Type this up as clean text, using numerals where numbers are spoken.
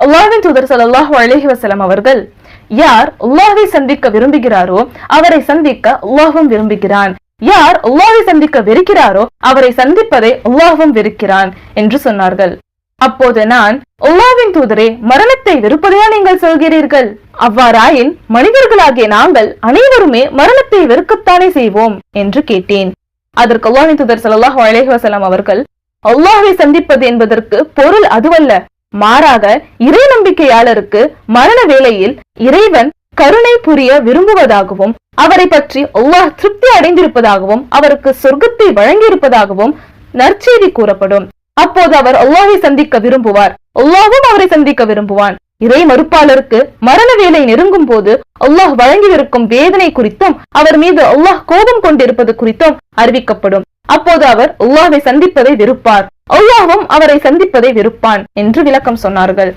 அல்லாஹ்வின் தூதர் ஸல்லல்லாஹு அலைஹி வஸல்லம் அவர்கள், யார் அல்லாஹ்வை சந்திக்க விரும்புகிறாரோ அவரை சந்திக்க அல்லாஹ்வும் விரும்புகிறான், யார் அல்லாஹ்வை சந்திக்க வெறுக்கிறாரோ அவரை சந்திப்பதை அல்லாஹ்வும் வெறுக்கிறான் என்று சொன்னார்கள். அப்போது நான், அல்லாஹ்வின் தூதரே, மரணத்தை வெறுப்பதையா நீங்கள் சொல்கிறீர்கள்? அவ்வாறாயின் மனிதர்களாகிய நாங்கள் அனைவருமே மரணத்தை வெறுக்கத்தானே செய்வோம் என்று கேட்டேன். அதற்கு அல்லாஹ்வின் தூதர் ஸல்லல்லாஹு அலைஹி வஸல்லம் அவர்கள், அல்லாஹ்வை சந்திப்பது என்பதற்கு பொருள் அதுவல்ல, மாறாக இறை நம்பிக்கையாளருக்கு மரண வேளையில் இறைவன் கருணை புரிய விரும்புவதாகவும் அவரை பற்றி அல்லாஹ் திருப்தி அடைந்திருப்பதாகவும் அவருக்கு சொர்க்கத்தை வழங்கியிருப்பதாகவும் நற்செய்தி கூறப்படும். அப்போது அவர் அல்லாஹ்வை சந்திக்க விரும்புவார், அல்லாஹ்வும் அவரை சந்திக்க விரும்புவான். இறை மறுப்பாளருக்கு மரண வேலை நெருங்கும் போது அல்லாஹ் வழங்கியிருக்கும் வேதனை குறித்தும் அவர் மீது அல்லாஹ் கோபம் கொண்டிருப்பது குறித்தும் அறிவிக்கப்படும். அப்போது அவர் அல்லாஹ்வை சந்திப்பதை வெறுப்பார், அல்லாஹ்வும் அவரை சந்திப்பதை வெறுப்பான் என்று விளக்கம் சொன்னார்கள்.